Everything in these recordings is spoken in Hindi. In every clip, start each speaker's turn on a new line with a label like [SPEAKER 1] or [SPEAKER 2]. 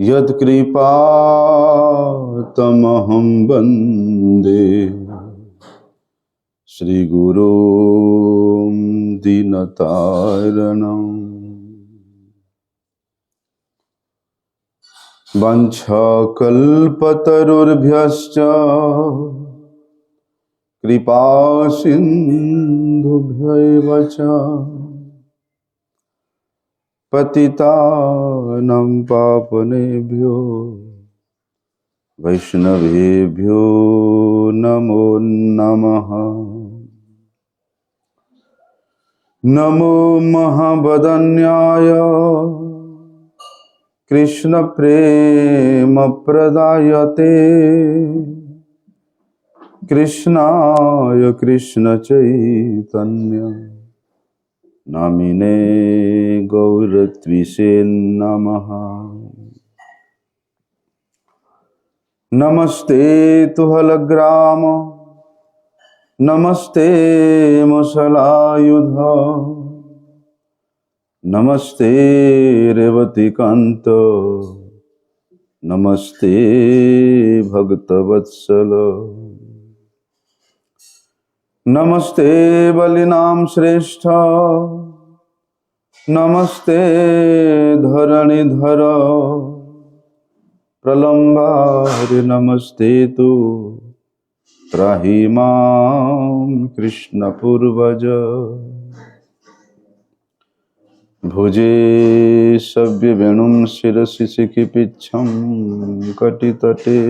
[SPEAKER 1] यत्कृपातमहं वन्दे श्रीगुरुं दीनतारिणम्। वंशकल्पतरुभ्यश्च कृपासिन्धुभ्यैव च पतितानां पावनेभ्यो वैष्णवेभ्यो नमो नमः। नमो महावदन्याय कृष्ण प्रेम प्रदायते कृष्णाय कृष्ण चैतन्य नामिने गौरत्विषे नमः। नमस्ते तुहलग्राम नमस्ते मुसलायुध नमस्ते रेवतीकान्त नमस्ते भक्तवत्सल नमस्ते बलिनाम श्रेष्ठ नमस्ते धरणीधर प्रलम्बारि नमस्ते तु त्राहि मां कृष्ण पूर्वज। भुजे सव्य वेणुं शिरसि सिखिपिच्छं कटितटे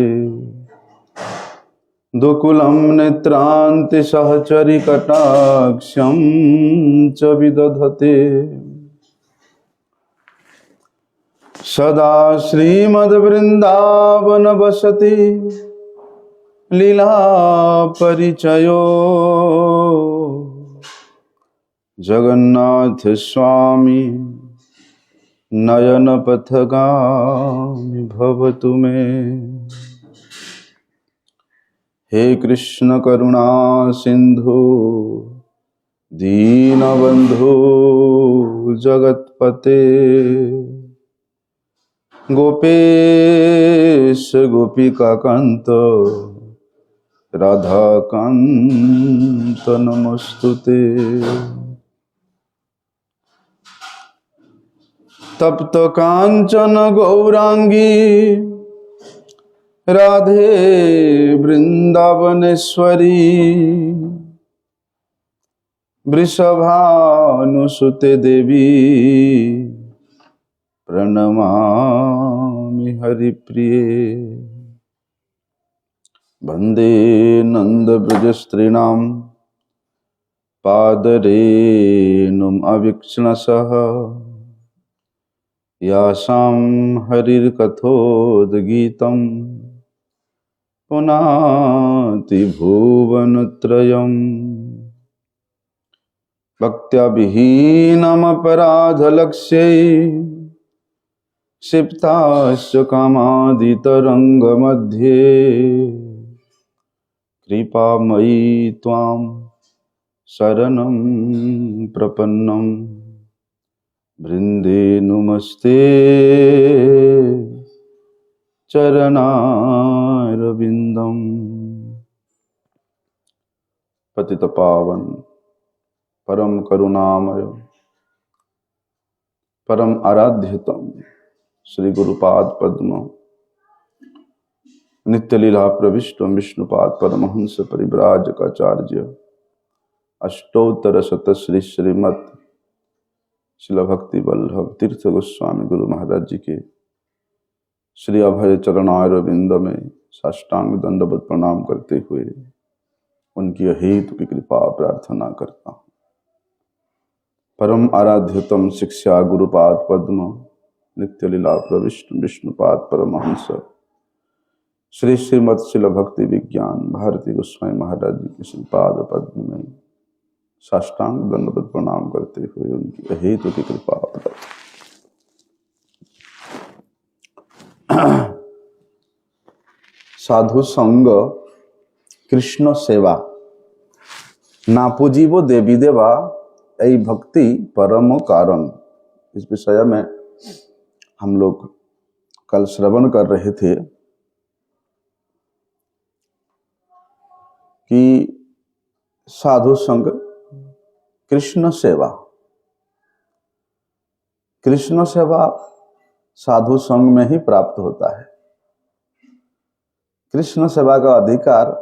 [SPEAKER 1] दुकुलं नेत्रान्ति सहचरि कटाक्षं च विदधते सदा श्रीमद्वृन्दावन वसति लीला परिचयो जगन्नाथ स्वामी नयन पथगामी भवतु मे। हे कृष्ण करुणा सिंधु दीनबंधु जगतपते गोपेश गोपिका कांत राधा कांत नमस्तुते। तप्त कांचन गौरांगी राधे वृंदावनेश्वरी वृषभानुसुते देवी प्रणमामि हरिप्रिये। वंदे नंदव्रजस्त्रीणां पादरेणुम् अवीक्ष्णसः यासां हरिर्कथोद्गीतं पुनाति भुवनत्रयम्। भक्त्या विहीनमपराधलक्ष्यै क्षिप्ताश्च कामादितरङ्गमध्ये कृपामयी त्वां शरणं प्रपन्नं वृन्दे नुमस्ते चरणारविन्दम्। पतित पावन परम करुणामय परम आराध्यतम श्री गुरुपाद पद्म नित्य लीला प्रविष्ट विष्णुपाद परमहंस परिव्राजकाचार्य अष्टोत्तर शत श्री श्रीमत् शिल भक्ति वल्लभ तीर्थ गोस्वामी गुरु महाराज जी के श्री अभय चरणारविंद में साष्टांग दंडवत प्रणाम करते हुए उनकी अहेतु की कृपा प्रार्थना करता हूँ। परम आराध्यतम शिक्षा गुरुपाद पद्म नित्य लीला प्रविष्ट विष्णुपाद परमहंस श्री श्रीमत् शिल भक्ति विज्ञान भारती गोस्वामी महाराज जी के श्रीपाद पद्म में साष्टांग दंडवत प्रणाम करते हुए उनकी अहेतु की कृपा प्राप्त। साधु संग कृष्ण सेवा ना पूजीवो देवी देवा यही भक्ति परम कारण। इस विषय में हम लोग कल श्रवण कर रहे थे कि साधु संग, कृष्ण सेवा, कृष्ण सेवा साधु संग में ही प्राप्त होता है। कृष्ण सेवा का अधिकार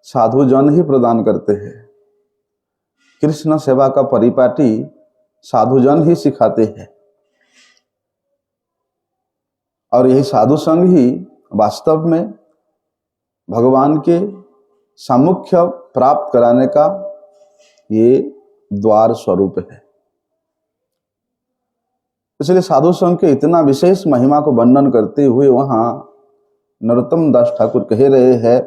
[SPEAKER 1] साधु जन ही प्रदान करते हैं। कृष्ण सेवा का परिपाटी साधु जन ही सिखाते हैं और यही साधु संग ही वास्तव में भगवान के सामुख्य प्राप्त कराने का ये द्वार स्वरूप है। इसलिए साधु संघ के इतना विशेष महिमा को वर्णन करते हुए वहां नरोत्तम दास ठाकुर कह रहे हैं,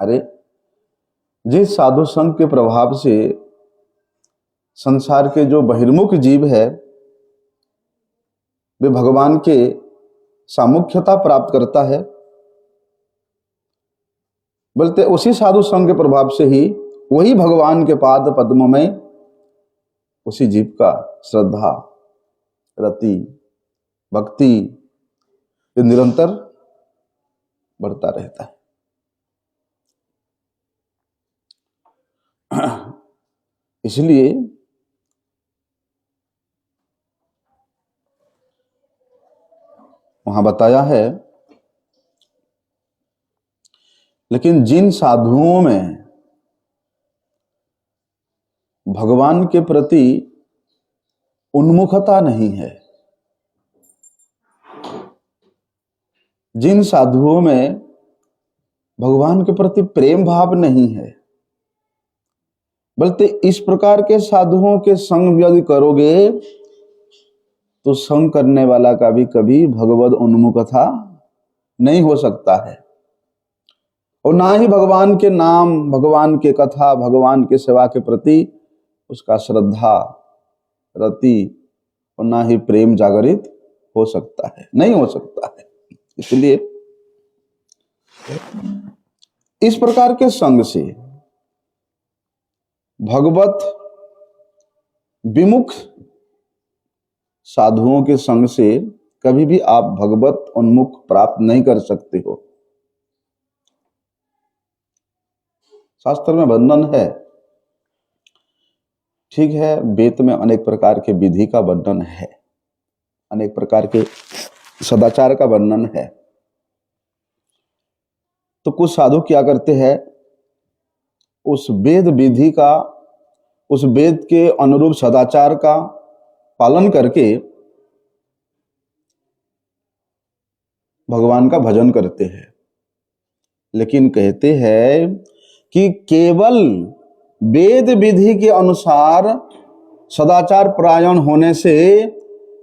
[SPEAKER 1] अरे जिस साधु संघ के प्रभाव से संसार के जो बहिर्मुख जीव है वे भगवान के सामुख्यता प्राप्त करता है, बोलते उसी साधु संघ के प्रभाव से ही वही भगवान के पाद पद्म में उसी जीव का श्रद्धा, रति, भक्ति ये निरंतर बढ़ता रहता है। इसलिए वहां बताया है, लेकिन जिन साधुओं में भगवान के प्रति उन्मुखता नहीं है, जिन साधुओं में भगवान के प्रति प्रेम भाव नहीं है, बोलते इस प्रकार के साधुओं के संग यदि करोगे तो संग करने वाला का भी कभी भगवद उन्मुखता नहीं हो सकता है और ना ही भगवान के नाम, भगवान के कथा, भगवान के सेवा के प्रति उसका श्रद्धा, रति और ना ही प्रेम जागरित हो सकता है, नहीं हो सकता है। इसलिए इस प्रकार के संग से, भगवत विमुख साधुओं के संग से कभी भी आप भगवत उन्मुख प्राप्त नहीं कर सकते हो। शास्त्र में वर्णन है, ठीक है, वेद में अनेक प्रकार के विधि का वर्णन है, अनेक प्रकार के सदाचार का वर्णन है। तो कुछ साधु क्या करते हैं, उस वेद विधि का, उस वेद के अनुरूप सदाचार का पालन करके भगवान का भजन करते हैं, लेकिन कहते हैं कि केवल वेद विधि के अनुसार सदाचार परायण होने से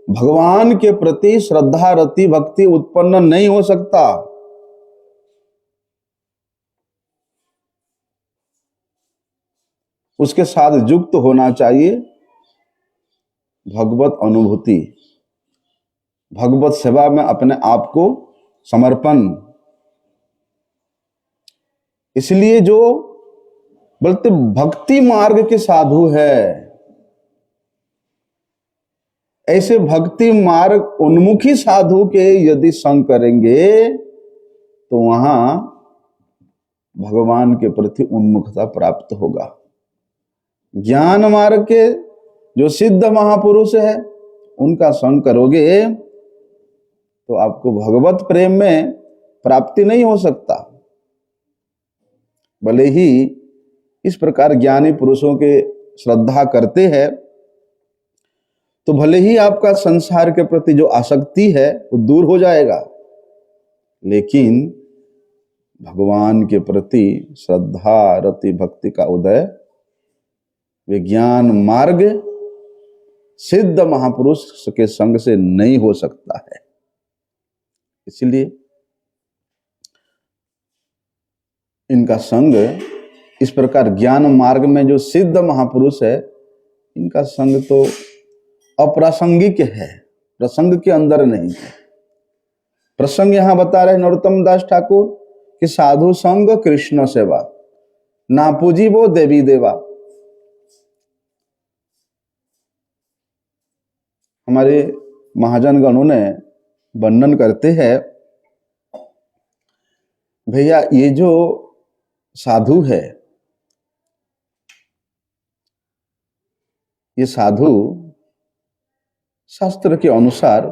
[SPEAKER 1] भगवान के प्रति श्रद्धा, रति, भक्ति उत्पन्न नहीं हो सकता। उसके साथ युक्त होना चाहिए भगवत अनुभूति, भगवत सेवा में अपने आप को समर्पण। इसलिए जो बोलते भक्ति मार्ग के साधु है, ऐसे भक्ति मार्ग उन्मुखी साधु के यदि संग करेंगे तो वहां भगवान के प्रति उन्मुखता प्राप्त होगा। ज्ञान मार्ग के जो सिद्ध महापुरुष है उनका संग करोगे तो आपको भगवत प्रेम में प्राप्ति नहीं हो सकता। भले ही इस प्रकार ज्ञानी पुरुषों के श्रद्धा करते हैं तो भले ही आपका संसार के प्रति जो आसक्ति है वो दूर हो जाएगा, लेकिन भगवान के प्रति श्रद्धा, रति, भक्ति का उदय विज्ञान मार्ग सिद्ध महापुरुष के संग से नहीं हो सकता है। इसलिए इनका संग इस प्रकार ज्ञान मार्ग में जो सिद्ध महापुरुष है इनका संग तो अप्रासंगिक है, प्रसंग के अंदर नहीं है। प्रसंग यहां बता रहे नरोत्तम दास ठाकुर कि साधु संग कृष्ण सेवा, ना पूजी वो देवी देवा। हमारे महाजन गणों ने वर्णन करते हैं, भैया ये जो साधु है, ये साधु शास्त्र के अनुसार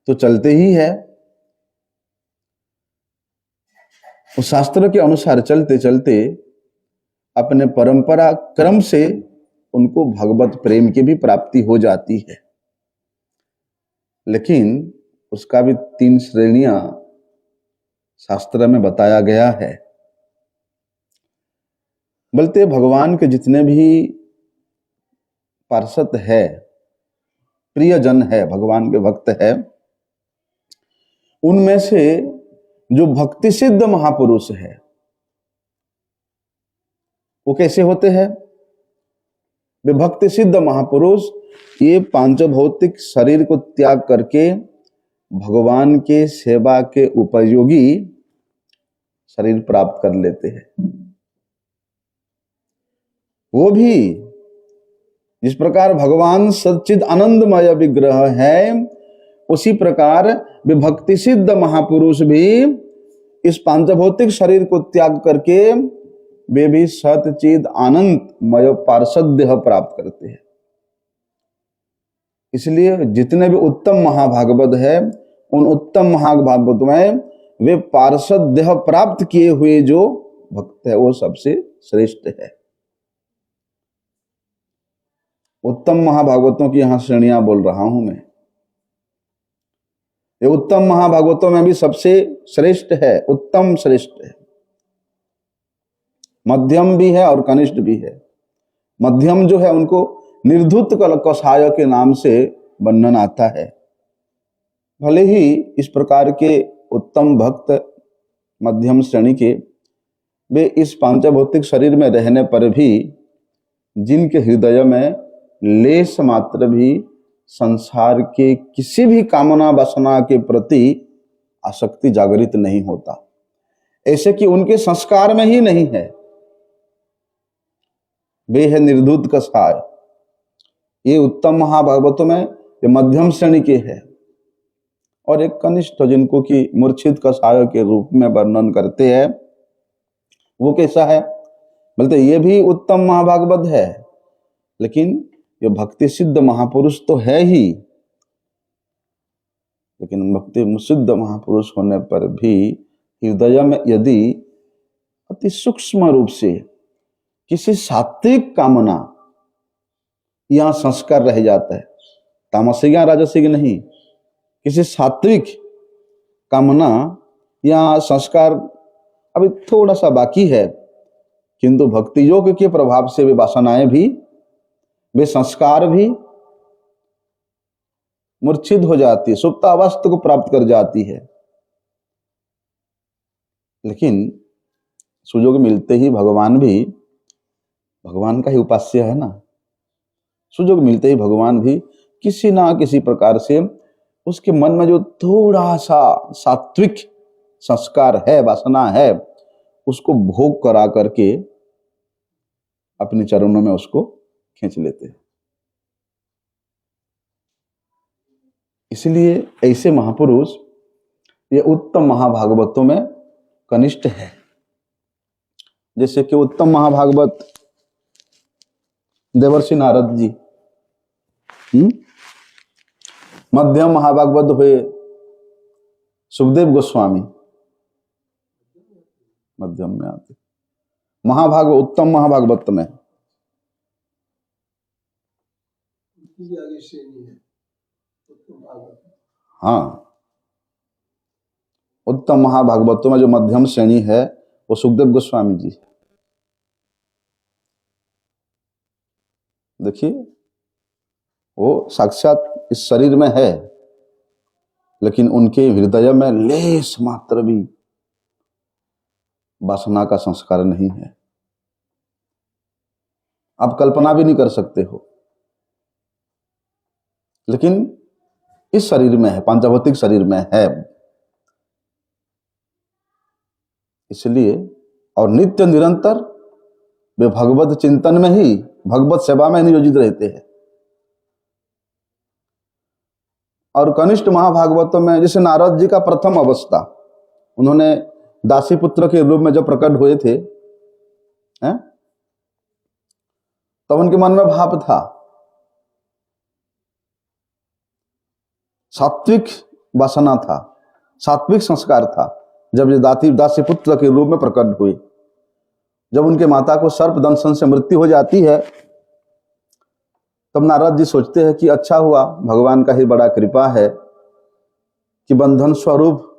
[SPEAKER 1] तो चलते ही है, उस शास्त्र के अनुसार चलते चलते अपने परंपरा क्रम से उनको भगवत प्रेम की भी प्राप्ति हो जाती है। लेकिन उसका भी 3 श्रेणियां शास्त्र में बताया गया है। बोलते भगवान के जितने भी पार्षद है, प्रियजन है, भगवान के भक्त है, उनमें से जो भक्ति सिद्ध महापुरुष है वो कैसे होते हैं? वे भक्ति सिद्ध महापुरुष ये 5 भौतिक शरीर को त्याग करके भगवान के सेवा के उपयोगी शरीर प्राप्त कर लेते हैं। वो भी जिस प्रकार भगवान सच्चिद आनंदमय विग्रह है, उसी प्रकार वे भक्ति सिद्ध महापुरुष भी इस 5 भौतिक शरीर को त्याग करके वे भी सच्चिद आनंदमय पार्षद देह प्राप्त करते हैं। इसलिए जितने भी उत्तम महाभागवत है, उन उत्तम महाभागवत में वे पार्षद देह प्राप्त किए हुए जो भक्त है वो सबसे श्रेष्ठ है। उत्तम महाभागवतों की यहां श्रेणियां बोल रहा हूं मैं। ये उत्तम महाभागवतों में भी सबसे श्रेष्ठ है, उत्तम श्रेष्ठ है। मध्यम भी है और कनिष्ठ भी है। मध्यम जो है उनको निर्धुत कषाय के नाम से वर्णन आता है। भले ही इस प्रकार के उत्तम भक्त मध्यम श्रेणी के वे इस 5 भौतिक शरीर में रहने पर भी जिनके हृदय में लेश मात्र भी संसार के किसी भी कामना वासना के प्रति आसक्ति जागृत नहीं होता, ऐसे कि उनके संस्कार में ही नहीं है, वे है निर्धुत कषाय। ये उत्तम महाभागवतों में ये मध्यम श्रेणी के है। और एक कनिष्ठ जिनको कि मूर्छित कषाय के रूप में वर्णन करते हैं, वो कैसा है? बोलते ये भी उत्तम महाभागवत है, लेकिन ये भक्ति सिद्ध महापुरुष तो है ही, लेकिन भक्ति सिद्ध महापुरुष होने पर भी हृदय में यदि अति सूक्ष्म रूप से किसी सात्विक कामना या संस्कार रह जाता है, तामसिक या राजसिक नहीं, किसी सात्विक कामना या संस्कार अभी थोड़ा सा बाकी है, किंतु भक्ति योग के प्रभाव से वे वासनाएं भी, वे संस्कार भी मूर्छित हो जाती है, सुप्तावस्था को प्राप्त कर जाती है। लेकिन सुयोग मिलते ही भगवान भी, भगवान का ही उपास्य है ना, सुयोग मिलते ही भगवान भी किसी ना किसी प्रकार से उसके मन में जो थोड़ा सा सात्विक संस्कार है, वासना है, उसको भोग करा करके अपने चरणों में उसको खींच लेते हैं। इसलिए ऐसे महापुरुष ये उत्तम महाभागवतों में कनिष्ठ है। जैसे कि उत्तम महाभागवत देवर्षि नारद जी, मध्यम महाभागवत हुए सुखदेव गोस्वामी, मध्यम में आते, उत्तम महाभागवत में हाँ, उत्तम महाभागवतों में जो मध्यम श्रेणी है वो सुखदेव गोस्वामी जी। देखिए वो साक्षात इस शरीर में है, लेकिन उनके हृदय में लेश मात्र भी वासना का संस्कार नहीं है। आप कल्पना भी नहीं कर सकते हो, लेकिन इस शरीर में है, पांचभौतिक शरीर में है। इसलिए और नित्य निरंतर वे भगवत चिंतन में ही, भगवत सेवा में नियोजित रहते हैं। और कनिष्ठ महाभागवतों में जैसे नारद जी का प्रथम अवस्था, उन्होंने दासी पुत्र के रूप में जब प्रकट हुए थे, हैं, तब उनके मन में भाव था, सात्विक वासना था, सात्विक संस्कार था। जब ये दासी पुत्र के रूप में प्रकट हुए, जब उनके माता को सर्प दंशन से मृत्यु हो जाती है, तब नारद जी सोचते हैं कि अच्छा हुआ, भगवान का ही बड़ा कृपा है कि बंधन स्वरूप,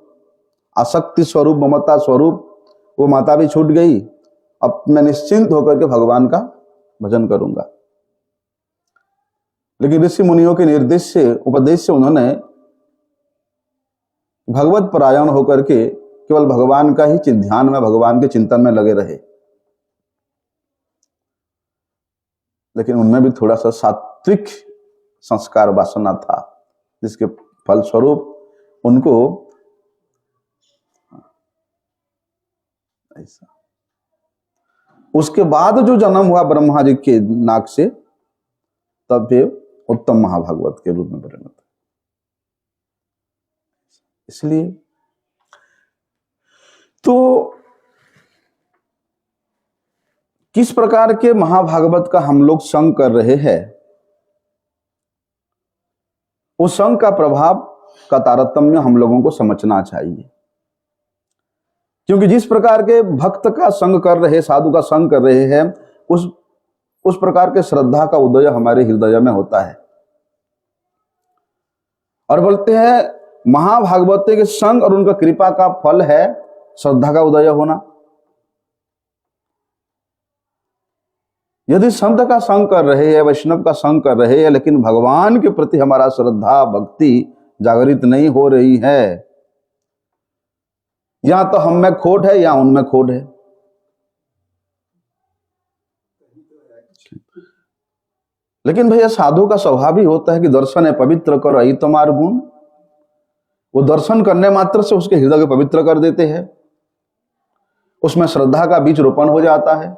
[SPEAKER 1] आसक्ति स्वरूप, ममता स्वरूप वो माता भी छूट गई। अब मैं निश्चिंत होकर के भगवान का भजन करूंगा। लेकिन ऋषि मुनियों के निर्देश से, उपदेश से उन्होंने भगवत परायण होकर के केवल भगवान का ही ध्यान में, भगवान के चिंतन में लगे रहे। लेकिन उनमें भी थोड़ा सा सात्विक संस्कार वासना था, जिसके फलस्वरूप उनको ऐसा, उसके बाद जो जन्म हुआ ब्रह्मा जी के नाक से, तब वे उत्तम महाभागवत के रूप में परिणत। इसलिए तो किस प्रकार के महाभागवत का हम लोग संग कर रहे हैं, उस संग का प्रभाव का तारतम्य हम लोगों को समझना चाहिए। क्योंकि जिस प्रकार के भक्त का संग कर रहे, साधु का संग कर रहे हैं, उस प्रकार के श्रद्धा का उदय हमारे हृदय में होता है। और बोलते हैं महाभागवत के संग और उनका कृपा का फल है श्रद्धा का उदय होना। यदि संत का संग कर रहे हैं, वैष्णव का संग कर रहे हैं, लेकिन भगवान के प्रति हमारा श्रद्धा भक्ति जागृत नहीं हो रही है, या तो हम में खोट है या उनमें खोट है। लेकिन भैया साधु का स्वभाव ही होता है कि दर्शन है पवित्र करो यही तुम्हार गुण। वो दर्शन करने मात्र से उसके हृदय को पवित्र कर देते हैं, उसमें श्रद्धा का बीज रोपण हो जाता है।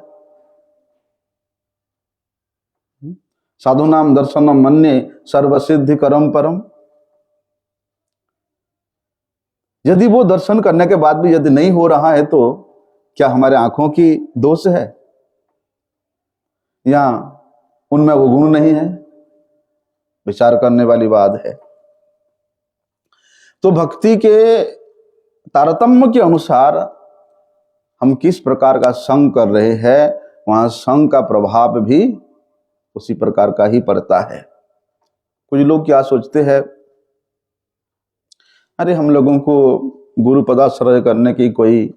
[SPEAKER 1] साधु नाम दर्शनम मन्ये सर्वसिद्धि करम परम। यदि वो दर्शन करने के बाद भी यदि नहीं हो रहा है, तो क्या हमारे आंखों की दोष है या उनमें वो गुण नहीं है? विचार करने वाली बात है। तो भक्ति के तारतम्य के अनुसार हम किस प्रकार का संग कर रहे हैं, वहां संग का प्रभाव भी उसी प्रकार का ही पड़ता है। कुछ लोग क्या सोचते हैं, अरे हम लोगों को गुरु पदाश्रय करने की, कोई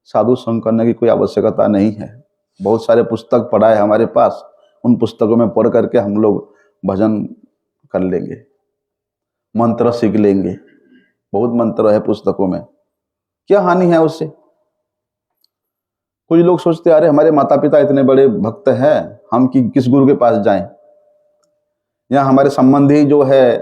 [SPEAKER 1] साधु संग करने की कोई आवश्यकता नहीं है। बहुत सारे पुस्तक पढ़ा है हमारे पास, उन पुस्तकों में पढ़ करके हम लोग भजन कर लेंगे, मंत्र सीख लेंगे। बहुत मंत्र है पुस्तकों में, क्या हानि है उससे? कुछ लोग सोचते हैं अरे हमारे माता पिता इतने बड़े भक्त हैं, हम किस गुरु के पास जाएं, या हमारे संबंधी जो है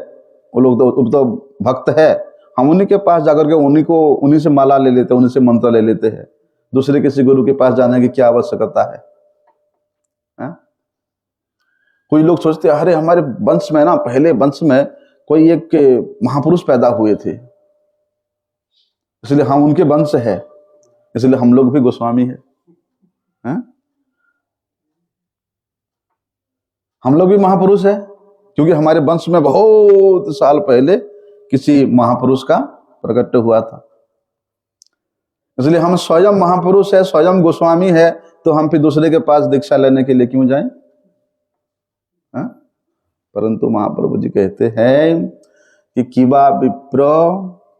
[SPEAKER 1] वो लोग तो भक्त है, हम उन्हीं के पास जाकर के उन्हीं से माला ले लेते हैं, उन्हीं से मंत्र ले लेते हैं। दूसरे किसी गुरु के पास जाने की क्या आवश्यकता है? कोई लोग सोचते हैं अरे हमारे वंश में ना, पहले वंश में कोई एक महापुरुष पैदा हुए थे, इसलिए हम उनके वंश है, इसलिए हम लोग भी गोस्वामी है। हम लोग भी महापुरुष है क्योंकि हमारे वंश में बहुत साल पहले किसी महापुरुष का प्रकट हुआ था, इसलिए हम स्वयं महापुरुष है, स्वयं गोस्वामी है, तो हम फिर दूसरे के पास दीक्षा लेने के लिए क्यों जाएं? परंतु महाप्रभु जी कहते हैं कि किवा विप्र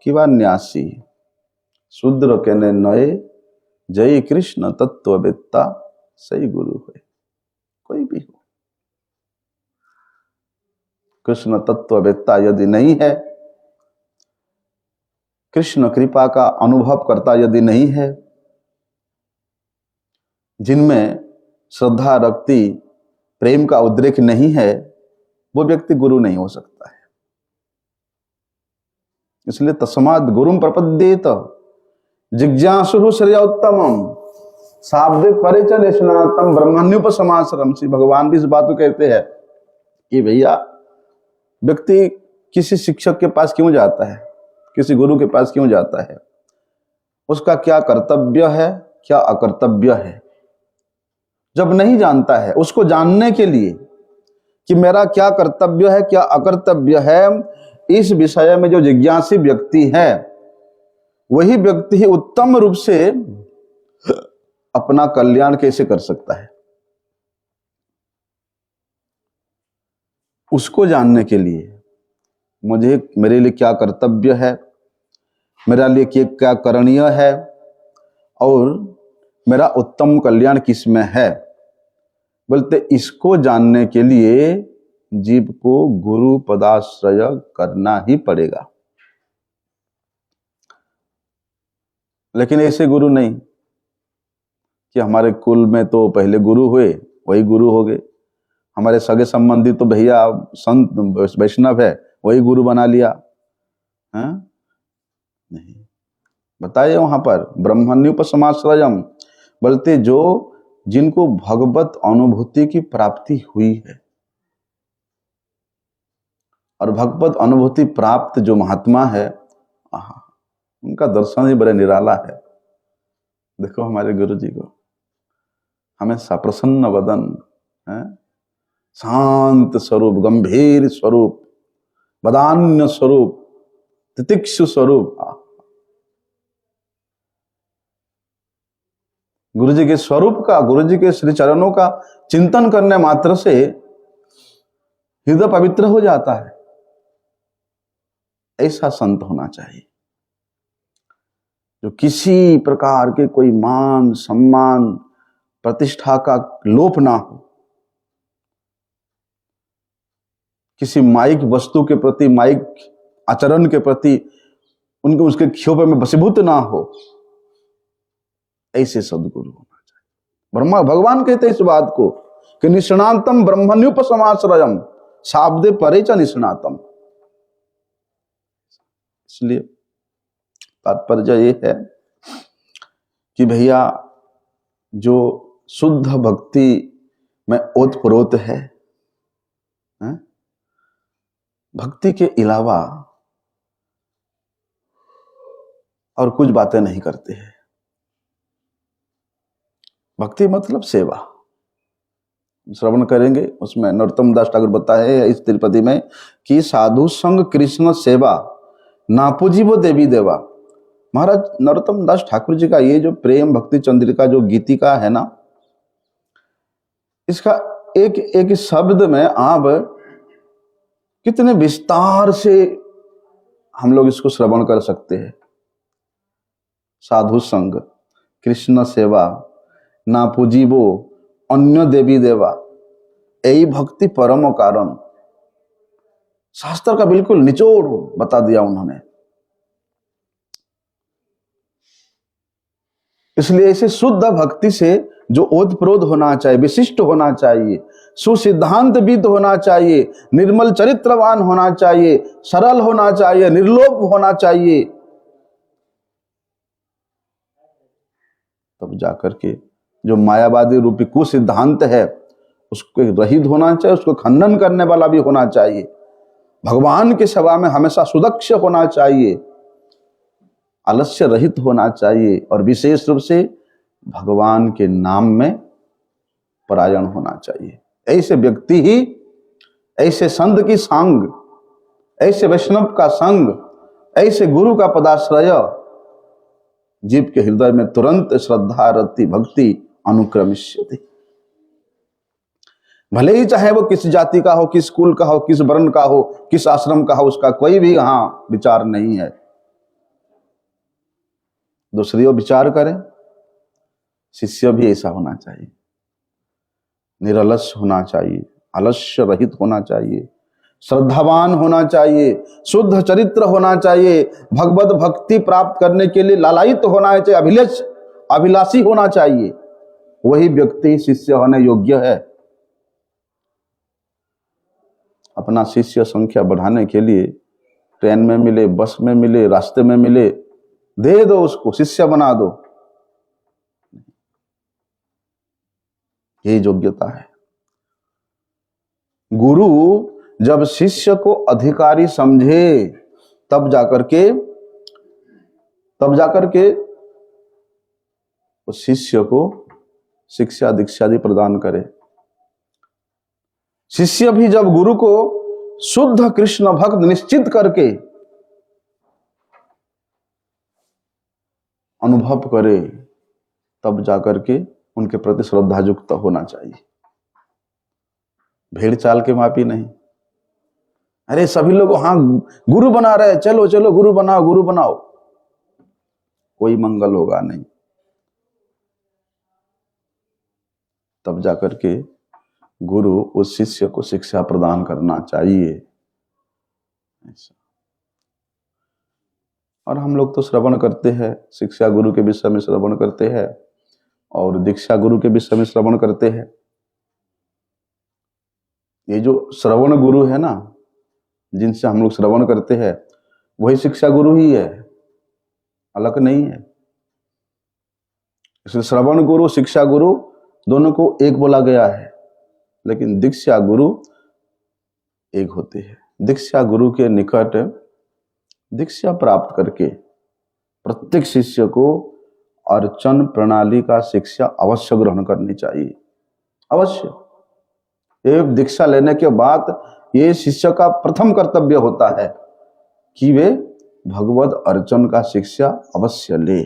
[SPEAKER 1] किवा न्यासी शूद्र के नए जय कृष्ण तत्ववेत्ता सही गुरु है। कोई भी हो, कृष्ण तत्ववेत्ता यदि नहीं है, कृष्ण कृपा का अनुभव करता यदि नहीं है, जिनमें श्रद्धा रक्ति प्रेम का उद्रेक नहीं है, वो व्यक्ति गुरु नहीं हो सकता है। इसलिए तस्मात् गुरुम प्रपद्येत जिज्ञासु श्रेयोत्तमम शाब्दे परिचय स्नातम ब्रह्मण्योपसमाश्रम। श्री भगवान भी इस बात को कहते हैं कि भैया व्यक्ति किसी शिक्षक के पास क्यों जाता है, किसी गुरु के पास क्यों जाता है? उसका क्या कर्तव्य है, क्या अकर्तव्य है, जब नहीं जानता है, उसको जानने के लिए कि मेरा क्या कर्तव्य है, क्या अकर्तव्य है, इस विषय में जो जिज्ञासी व्यक्ति है, वही व्यक्ति ही उत्तम रूप से अपना कल्याण कैसे कर सकता है। उसको जानने के लिए मेरे लिए क्या कर्तव्य है, मेरा लिए क्या करणीय है, और मेरा उत्तम कल्याण किस में है, बोलते इसको जानने के लिए जीव को गुरु पदाश्रय करना ही पड़ेगा। लेकिन ऐसे गुरु नहीं कि हमारे कुल में तो पहले गुरु हुए वही गुरु हो गए, हमारे सगे संबंधी तो भैया संत वैष्णव है वही गुरु बना लिया है? नहीं, बताइए वहां पर ब्रह्मण्युपसमाश्रयम, बोलते जो जिनको भगवत अनुभूति की प्राप्ति हुई है, और भगवत अनुभूति प्राप्त जो महात्मा है, उनका दर्शन ही बड़े निराला है। देखो हमारे गुरु जी को, हमें सप्रसन्न वदन है, शांत स्वरूप, गंभीर स्वरूप, वदान्य स्वरूप, तितिक्षु स्वरूप। गुरु जी के स्वरूप का, गुरु जी के श्री चरणों का चिंतन करने मात्र से हृदय पवित्र हो जाता है। ऐसा संत होना चाहिए जो किसी प्रकार के कोई मान सम्मान प्रतिष्ठा का लोप ना हो, किसी माइक वस्तु के प्रति, माइक आचरण के प्रति उनके उसके क्षोभ में वशीभूत ना हो, ऐसे सदगुरु होना चाहिए। भगवान कहते हैं इस बात को कि निष्णातम ब्रह्मण्युपसमाश्रयम शाब्दे परे च निष्णातम। इसलिए तात्पर्य ये है कि भैया जो शुद्ध भक्ति में ओतप्रोत है, भक्ति के अलावा और कुछ बातें नहीं करते हैं। भक्ति मतलब सेवा। श्रवण करेंगे उसमें नरोत्तम दास ठाकुर बताए इस तिरुपति में कि साधु संग कृष्ण सेवा ना पूजी वो देवी देवा। महाराज नरोत्तम दास ठाकुर जी का ये जो प्रेम भक्ति चंद्रिका जो गीतिका है ना, इसका एक एक शब्द में आप कितने विस्तार से हम लोग इसको श्रवण कर सकते हैं। साधु संग कृष्ण सेवा ना पूजीबो अन्य देवी देवा, यही भक्ति परम कारण। शास्त्र का बिल्कुल निचोड़ बता दिया उन्होंने। इसलिए ऐसे शुद्ध भक्ति से जो ओतप्रोत होना चाहिए, विशिष्ट होना चाहिए, सुसिद्धांत विद होना चाहिए, निर्मल चरित्रवान होना चाहिए, सरल होना चाहिए, निर्लोभ होना चाहिए, तब जाकर के जो मायावादी रूपी कुसिद्धांत है उसको रहित होना चाहिए, उसको खंडन करने वाला भी होना चाहिए। भगवान की सेवा में हमेशा सुदक्ष होना चाहिए, आलस्य रहित होना चाहिए, और विशेष रूप से भगवान के नाम में परायण होना चाहिए। ऐसे व्यक्ति ही, ऐसे संत की संग, ऐसे वैष्णव का संग, ऐसे गुरु का पदाश्रय जीव के हृदय में तुरंत श्रद्धा रति भक्ति अनुक्रमिष्यति। भले ही चाहे वो किस जाति का हो, किस कुल का हो, किस वर्ण का हो, किस आश्रम का हो, उसका कोई भी यहाँ विचार नहीं है। दूसरी ओर विचार करें, शिष्य भी ऐसा होना चाहिए, निरलस्य होना चाहिए, आलस्य रहित होना चाहिए, श्रद्धावान होना चाहिए, शुद्ध चरित्र होना चाहिए, भगवत भक्ति प्राप्त करने के लिए लालायित होना चाहिए, अभिलाषी होना चाहिए। वही व्यक्ति शिष्य होने योग्य है। अपना शिष्य संख्या बढ़ाने के लिए ट्रेन में मिले, बस में मिले, रास्ते में मिले, दे दो उसको, शिष्य बना दो, यही योग्यता है। गुरु जब शिष्य को अधिकारी समझे तब जाकर के उस शिष्य को शिक्षा दीक्षा आदि प्रदान करे। शिष्य भी जब गुरु को शुद्ध कृष्ण भक्त निश्चित करके अनुभव करे तब जाकर के उनके प्रति श्रद्धायुक्त होना चाहिए। भेड़ चाल के मापी नहीं। अरे सभी लोग हाँ गुरु बना रहे, चलो चलो गुरु बनाओ, कोई मंगल होगा नहीं। तब जाकर के गुरु उस शिष्य को शिक्षा प्रदान करना चाहिए। ऐसा। और हम लोग तो श्रवण करते हैं, शिक्षा गुरु के विषय में श्रवण करते हैं और दीक्षा गुरु के विषय में श्रवण करते हैं। ये जो श्रवण गुरु है ना, जिनसे हम लोग श्रवण करते हैं, वही शिक्षा गुरु ही है, अलग नहीं है। इसलिए श्रवण गुरु शिक्षा गुरु दोनों को एक बोला गया है, लेकिन दीक्षा गुरु एक होते हैं। दीक्षा गुरु के निकट दीक्षा प्राप्त करके प्रत्येक शिष्य को अर्चन प्रणाली का शिक्षा अवश्य ग्रहण करनी चाहिए, अवश्य। एक दीक्षा लेने के बाद ये शिष्य का प्रथम कर्तव्य होता है कि वे भगवत अर्चन का शिक्षा अवश्य ले।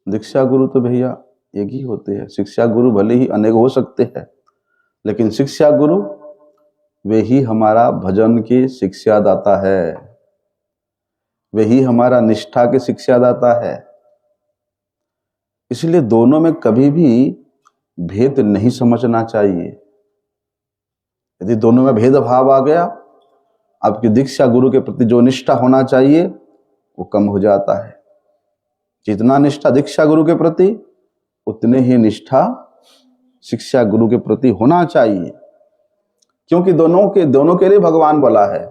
[SPEAKER 1] दीक्षा गुरु तो भैया एक ही होते हैं। शिक्षा गुरु भले ही अनेक हो सकते हैं, लेकिन शिक्षा गुरु वे ही हमारा भजन की शिक्षा दाता है, वे ही हमारा निष्ठा की शिक्षा दाता है। इसलिए दोनों में कभी भी भेद नहीं समझना चाहिए। यदि दोनों में भेदभाव आ गया, आपकी दीक्षा गुरु के प्रति जो निष्ठा होना चाहिए वो कम हो जाता है। जितना निष्ठा दीक्षा गुरु के प्रति, उतने ही निष्ठा शिक्षा गुरु के प्रति होना चाहिए, क्योंकि दोनों के लिए भगवान बोला है।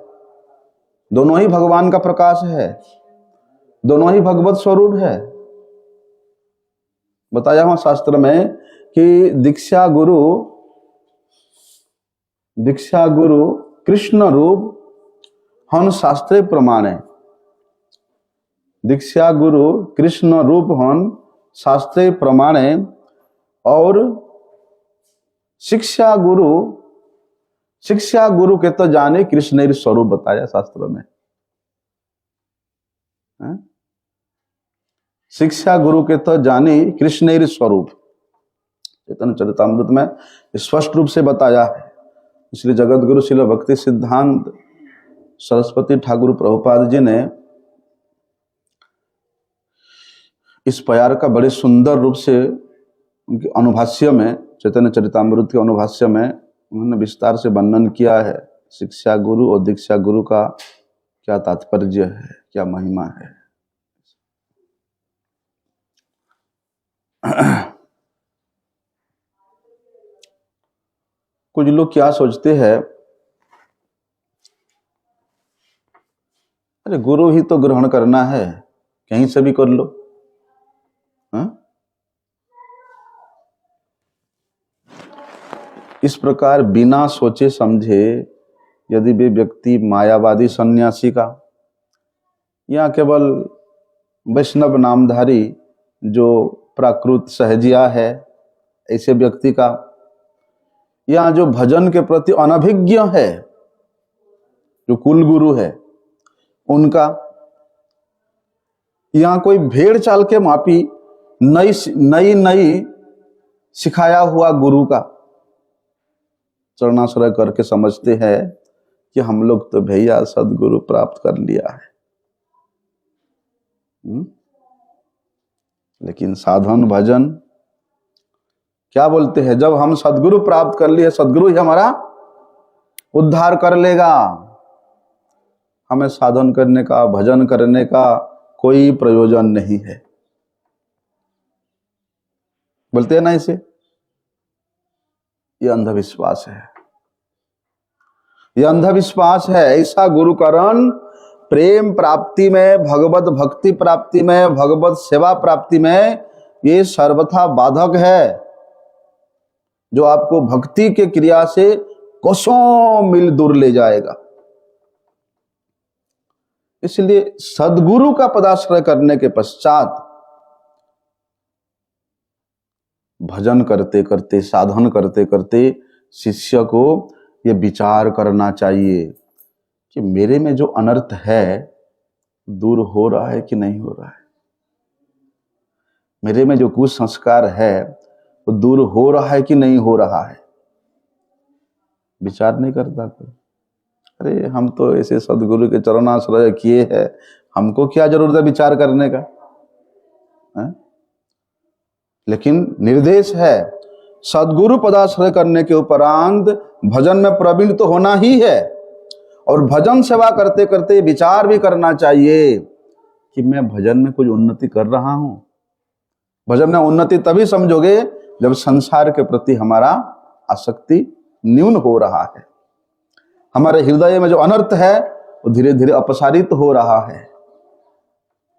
[SPEAKER 1] दोनों ही भगवान का प्रकाश है, दोनों ही भगवत स्वरूप है। बताया हुआ शास्त्र में कि दीक्षा गुरु कृष्ण रूप हन शास्त्रे प्रमाणे। दीक्षा गुरु कृष्ण रूप हन शास्त्रे प्रमाणे, और शिक्षा गुरु के तो जाने कृष्ण स्वरूप बताया शास्त्र में। शिक्षा गुरु के तो जाने कृष्ण स्वरूप चैतन्य चरितामृत में स्पष्ट रूप से बताया है। इसलिए जगत गुरु श्रील भक्ति सिद्धांत सरस्वती ठाकुर प्रभुपाद जी ने इस प्यार का बड़े सुंदर रूप से उनके अनुभाष्य में, चैतन्य चरितामृत के अनुभाष्य में उन्होंने विस्तार से वर्णन किया है। शिक्षा गुरु और दीक्षा गुरु का क्या तात्पर्य है, क्या महिमा है। कुछ लोग क्या सोचते हैं, अरे गुरु ही तो ग्रहण करना है, कहीं से भी कर लो। इस प्रकार बिना सोचे समझे यदि वे व्यक्ति मायावादी सन्यासी का या केवल वैष्णव नामधारी जो प्राकृत सहजिया है ऐसे व्यक्ति का, या जो भजन के प्रति अनभिज्ञ है, जो कुल गुरु है उनका, या कोई भेड़ चाल के मापी नई सिखाया हुआ गुरु का चरणाश्रय करके समझते हैं कि हम लोग तो भैया सदगुरु प्राप्त कर लिया है। लेकिन साधन भजन क्या बोलते हैं, जब हम सदगुरु प्राप्त कर लिए, सदगुरु ही हमारा उद्धार कर लेगा। हमें साधन करने का, भजन करने का कोई प्रयोजन नहीं है। बोलते हैं ना इसे, ये अंधविश्वास है, ये अंधविश्वास है। ऐसा गुरुकरण प्रेम प्राप्ति में, भगवत भक्ति प्राप्ति में, भगवत सेवा प्राप्ति में ये सर्वथा बाधक है। जो आपको भक्ति के क्रिया से कोसों मील दूर ले जाएगा। इसलिए सद्गुरु का पदाश्रय करने के पश्चात भजन करते करते, साधन करते करते शिष्य को यह विचार करना चाहिए कि मेरे में जो अनर्थ है दूर हो रहा है कि नहीं हो रहा है, मेरे में जो कुसंस्कार है वो दूर हो रहा है कि नहीं हो रहा है। विचार नहीं करता कोई। अरे हम तो ऐसे सदगुरु के चरणाश्रय किए हैं, हमको क्या जरूरत है विचार करने का है? लेकिन निर्देश है सदगुरु पदाश्रय करने के उपरांत भजन में प्रवीण तो होना ही है, और भजन सेवा करते करते विचार भी करना चाहिए कि मैं भजन में कुछ उन्नति कर रहा हूं। भजन में उन्नति तभी समझोगे जब संसार के प्रति हमारा आसक्ति न्यून हो रहा है, हमारे हृदय में जो अनर्थ है वो धीरे धीरे अपसारित हो रहा है,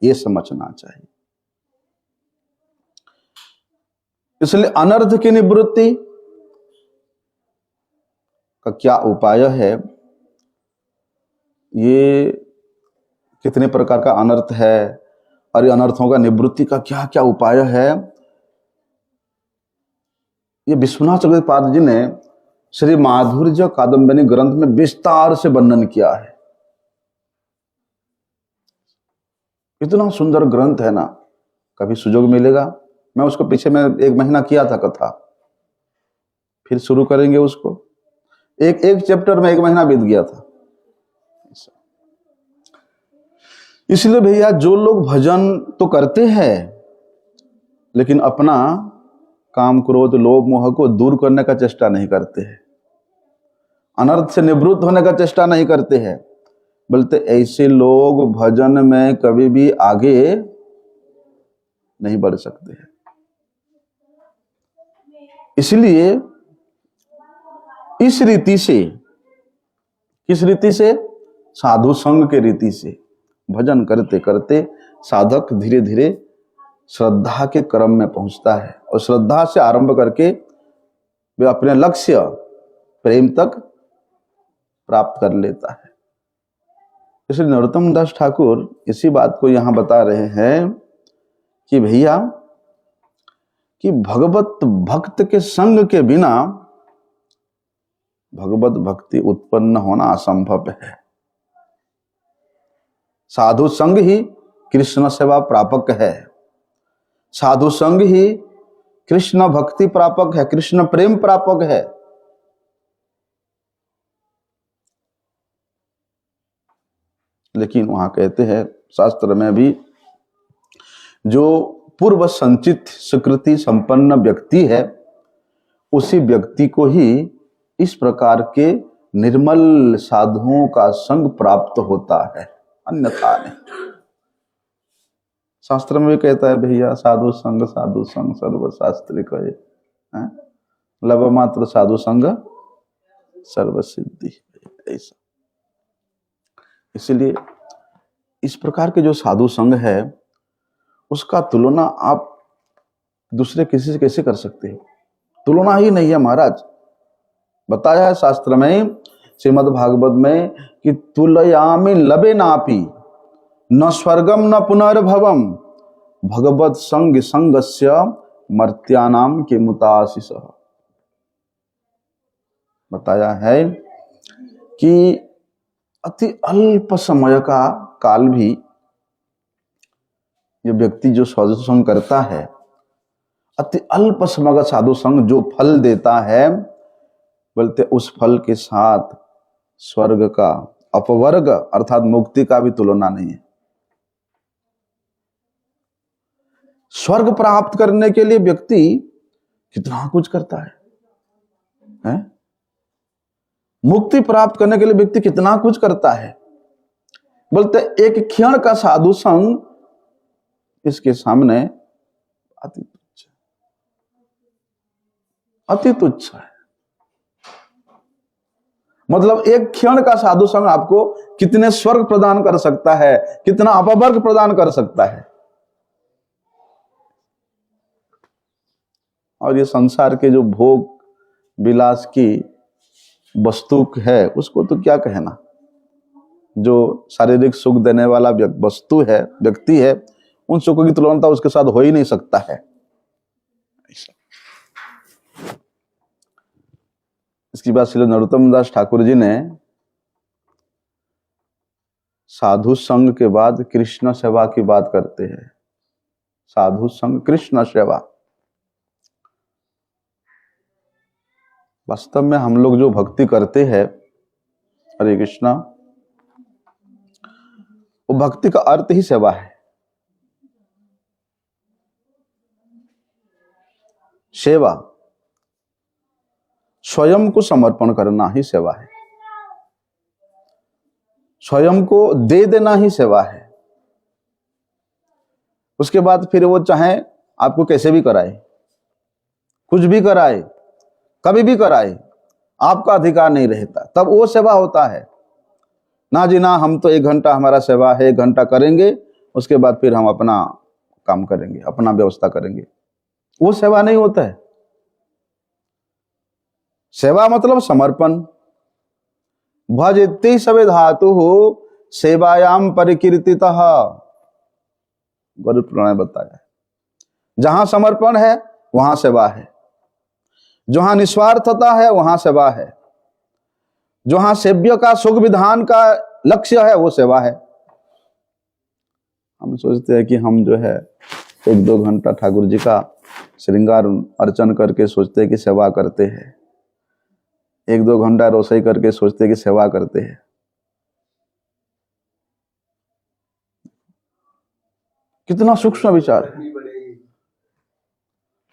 [SPEAKER 1] ये समझना चाहिए। इसलिए अनर्थ की निवृत्ति का क्या उपाय है, ये कितने प्रकार का अनर्थ है और ये अनर्थों का निवृत्ति का क्या क्या उपाय है, ये विश्वनाथ चक्रपाद जी ने श्री माधुर्य कादंबिनी ग्रंथ में विस्तार से वर्णन किया है। इतना सुंदर ग्रंथ है ना, कभी सुयोग मिलेगा, मैं उसको पीछे में 1 महीना किया था कथा, फिर शुरू करेंगे उसको। एक चैप्टर में 1 महीना बीत गया था। इसलिए भैया जो लोग भजन तो करते हैं लेकिन अपना काम क्रोध लोभ मोह को दूर करने का चेष्टा नहीं करते हैं, अनर्थ से निवृत्त होने का चेष्टा नहीं करते हैं, बोलते ऐसे लोग भजन में कभी भी आगे नहीं बढ़ सकते हैं। इसलिए इस रीति से, किस रीति से, साधु संग के रीति से भजन करते करते साधक धीरे धीरे श्रद्धा के क्रम में पहुंचता है, और श्रद्धा से आरंभ करके वे अपने लक्ष्य प्रेम तक प्राप्त कर लेता है। इसलिए नरोत्तम दास ठाकुर इसी बात को यहां बता रहे हैं कि भैया कि भगवत भक्त के संग के बिना भगवत भक्ति उत्पन्न होना असंभव है। साधु संग ही कृष्ण सेवा प्रापक है, साधु संग ही कृष्ण भक्ति प्रापक है, कृष्ण प्रेम प्रापक है। लेकिन वहां कहते हैं शास्त्र में भी, जो पूर्व संचित सुकृति संपन्न व्यक्ति है उसी व्यक्ति को ही इस प्रकार के निर्मल साधुओं का संग प्राप्त होता है, अन्यथा नहीं। शास्त्र में भी कहता है भैया साधु संग सर्व शास्त्र कहे, लव मात्र साधु संग सर्व सिद्धि। ऐसा इसलिए इस प्रकार के जो साधु संग है उसका तुलना आप दूसरे किसी से कैसे कर सकते हो? तुलना ही नहीं है महाराज। बताया है शास्त्र में, श्रीमद् भागवत में, कि तुलयामि लबे नापि न स्वर्गम न पुनर्भवम भगवत संग संगस्य मर्त्यानाम के मुताशिष। बताया है कि अति अल्प समय का काल भी ये व्यक्ति जो साधु संग करता है, अति अल्प समय का साधु संग जो फल देता है, बोलते उस फल के साथ स्वर्ग का अपवर्ग अर्थात मुक्ति का भी तुलना नहीं है। स्वर्ग प्राप्त करने के लिए व्यक्ति कितना कुछ करता है? मुक्ति प्राप्त करने के लिए व्यक्ति कितना कुछ करता है। बोलते एक क्षण का साधु संग इसके सामने अति तुच्छ, अति तुच्छ है। मतलब एक क्षण का साधु संग आपको कितने स्वर्ग प्रदान कर सकता है, कितना अपवर्ग प्रदान कर सकता है। और ये संसार के जो भोग विलास की वस्तु है उसको तो क्या कहना, जो शारीरिक सुख देने वाला वस्तु है, व्यक्ति है, उन सुखों की तुलना उसके साथ हो ही नहीं सकता है। इसकी बात श्री नरोत्तम दास ठाकुर जी ने साधु संग के बाद कृष्ण सेवा की बात करते हैं। साधु संग कृष्ण सेवा। वास्तव में हम लोग जो भक्ति करते हैं, हरे कृष्णा, वो भक्ति का अर्थ ही सेवा है। सेवा स्वयं को समर्पण करना ही सेवा है, स्वयं को दे देना ही सेवा है। उसके बाद फिर वो चाहे आपको कैसे भी कराए, कुछ भी कराए, कभी भी कराए, आपका अधिकार नहीं रहता, तब वो सेवा होता है। ना जी ना, हम तो 1 घंटा हमारा सेवा है, 1 घंटा करेंगे, उसके बाद फिर हम अपना काम करेंगे, अपना व्यवस्था करेंगे, वो सेवा नहीं होता है। सेवा मतलब समर्पण। भजते सवे धातु सेवायाम परिकीर्तितः, गरुड़ पुराण में बताया। जहां समर्पण है वहां सेवा है, जहां निस्वार्थता है वहां सेवा है, जहां सेव्य का सुख विधान का लक्ष्य है वो सेवा है। हम सोचते हैं कि हम जो है 1-2 घंटा ठाकुर जी का श्रृंगार अर्चन करके सोचते हैं कि सेवा करते हैं, 1-2 घंटा रसोई करके सोचते हैं कि सेवा करते हैं। कितना सूक्ष्म विचार है,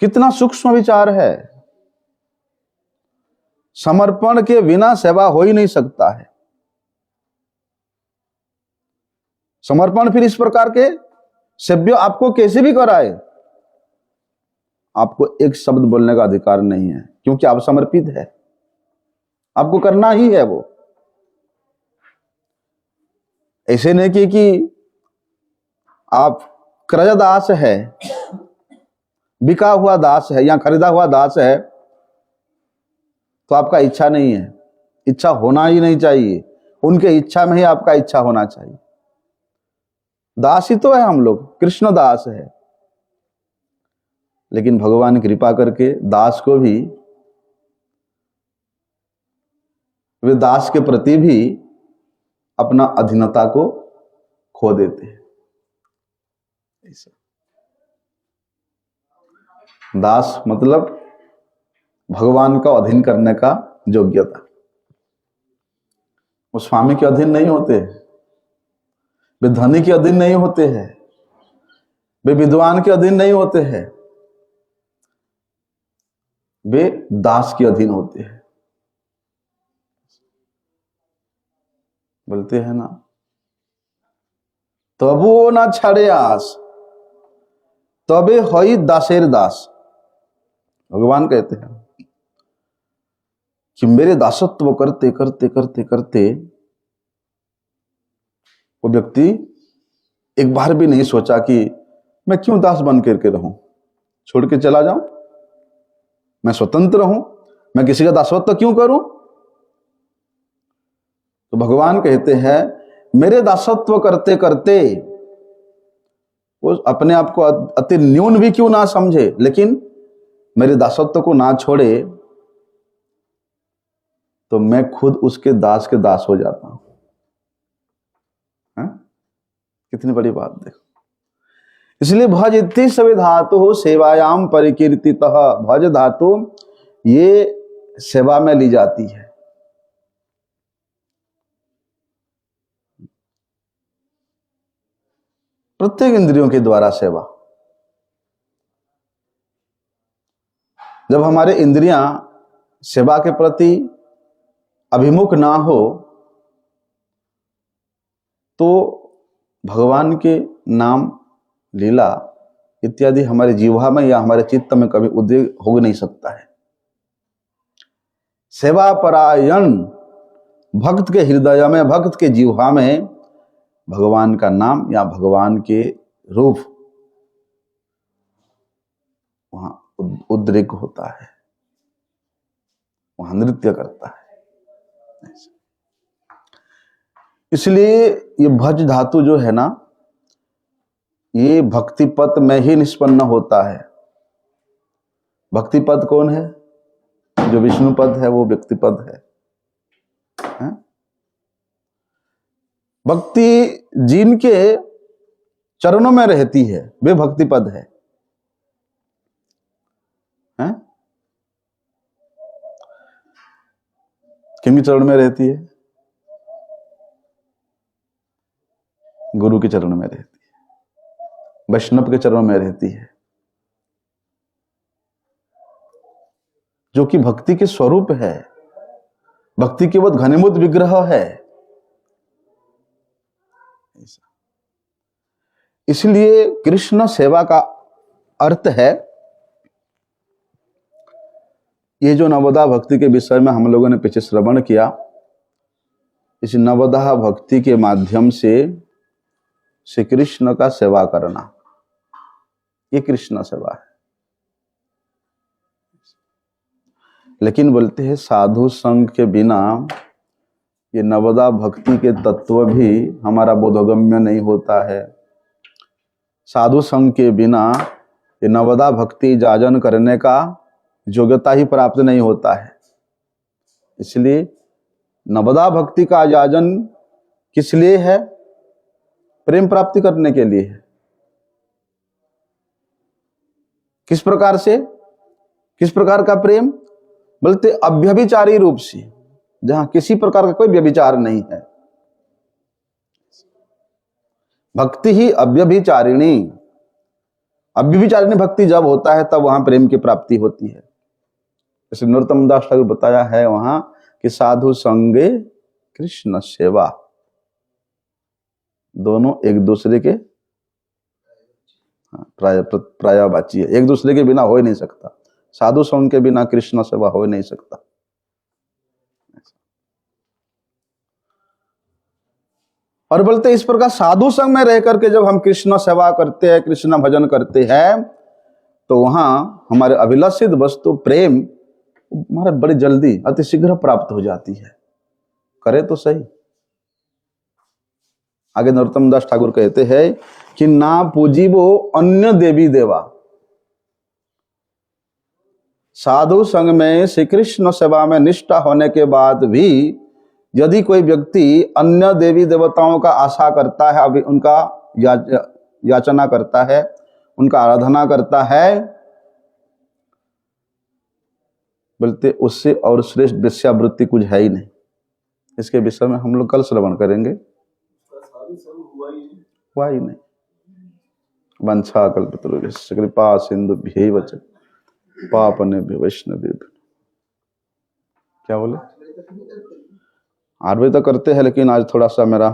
[SPEAKER 1] कितना सूक्ष्म विचार है। समर्पण के बिना सेवा हो ही नहीं सकता है। समर्पण फिर इस प्रकार के सेव्य आपको कैसे भी कराए, आपको एक शब्द बोलने का अधिकार नहीं है, क्योंकि आप समर्पित है, आपको करना ही है वो। ऐसे नहीं कि आप क्रयदास है, बिका हुआ दास है या खरीदा हुआ दास है, तो आपका इच्छा नहीं है, इच्छा होना ही नहीं चाहिए, उनके इच्छा में ही आपका इच्छा होना चाहिए। दास ही तो है हम लोग, कृष्ण दास है, लेकिन भगवान कृपा करके दास को भी, वे दास के प्रति भी अपना अधीनता को खो देते हैं। दास मतलब भगवान का अधीन करने का योग्यता। वो स्वामी के अधीन नहीं होते, वे धनी के अधीन नहीं होते हैं, वे विद्वान के अधीन नहीं होते हैं, वे दास के अधीन होते हैं। बोलते हैं ना, तबो ना छाड़े आस तबे हई दासेर दास। भगवान कहते हैं कि मेरे दासत्व करते करते करते करते वो व्यक्ति एक बार भी नहीं सोचा कि मैं क्यों दास बन करके रहूं, छोड़ के चला जाऊं, मैं स्वतंत्र हूं, मैं किसी का दासत्व क्यों करूं। तो भगवान कहते हैं मेरे दासत्व करते करते वो अपने आप को अति न्यून भी क्यों ना समझे, लेकिन मेरे दासत्व को ना छोड़े, तो मैं खुद उसके दास के दास हो जाता हूं। कितनी बड़ी बात देखो। इसलिए भज इति सवे धातु सेवायाम परिकीर्तितः, भज धातु ये सेवा में ली जाती है। प्रत्येक इंद्रियों के द्वारा सेवा। जब हमारे इंद्रियां सेवा के प्रति अभिमुख ना हो, तो भगवान के नाम, लीला इत्यादि हमारे जीवा में या हमारे चित्त में कभी उदय हो नहीं सकता है। सेवा परायण भक्त के हृदय में, भक्त के जीवा में भगवान का नाम या भगवान के रूप वहां उद्रेक होता है। वहां नृत्य करता है। इसलिए ये भज धातु जो है ना, ये भक्ति पद में ही निष्पन्न होता है। भक्ति पद कौन है? जो विष्णु पद है वो व्यक्ति पद है। भक्ति जिनके चरणों में रहती है वे भक्ति पद है। किनके चरण में रहती है? गुरु के चरण में रहती है, वैष्णव के चरणों में रहती है, जो कि भक्ति के स्वरूप है, भक्ति के बहुत घनीभूत विग्रह है। इसलिए कृष्ण सेवा का अर्थ है, ये जो नवदा भक्ति के विषय में हम लोगों ने पीछे श्रवण किया, इस नवदा भक्ति के माध्यम से श्री कृष्ण का सेवा करना, ये कृष्ण सेवा है। लेकिन बोलते हैं साधु संग के बिना ये नवदा भक्ति के तत्व भी हमारा बोधगम्य नहीं होता है। साधु संग के बिना ये नवदा भक्ति जाजन करने का योग्यता ही प्राप्त नहीं होता है। इसलिए नवदा भक्ति का जाजन किस लिए है? प्रेम प्राप्ति करने के लिए है। किस प्रकार से? किस प्रकार का प्रेम? बोलते अव्यभिचारी रूप से, जहां किसी प्रकार का कोई व्यभिचार नहीं है। भक्ति ही अव्यभिचारिणी, अव्यभिचारिणी भक्ति जब होता है तब वहां प्रेम की प्राप्ति होती है। जैसे नरोत्तम दास ठाकुर बताया है वहां कि साधु संगे कृष्ण सेवा, दोनों एक दूसरे के प्रायवाची है, एक दूसरे के बिना हो ही नहीं सकता। साधु संग के बिना कृष्ण सेवा हो ही नहीं सकता। और बोलते इस प्रकार साधु संग में रह करके जब हम कृष्ण सेवा करते हैं, कृष्ण भजन करते हैं, तो वहां हमारे अभिलषित वस्तु प्रेम हमारे बड़ी जल्दी अति शीघ्र प्राप्त हो जाती है। करे तो सही। आगे नरोत्तम दास ठाकुर कहते हैं कि ना पूजीबो अन्य देवी देवा, साधु संग में श्री कृष्ण सेवा में निष्ठा होने के बाद भी यदि कोई व्यक्ति अन्य देवी देवताओं का आशा करता है, अभी उनका याचना करता है, उनका आराधना करता है, बोलते उससे और श्रेष्ठ वेश्यावृत्ति कुछ है ही नहीं। इसके विषय में हम लोग कल श्रवण करेंगे। हुआ ही नहीं। वंशा कल्पतरुभ्यश्च कृपा सिंधुभ्यैव च पापनेभ्यो वैष्णवेभ्यो। क्या बोले? 8 बजे तक करते हैं, लेकिन आज थोड़ा सा मेरा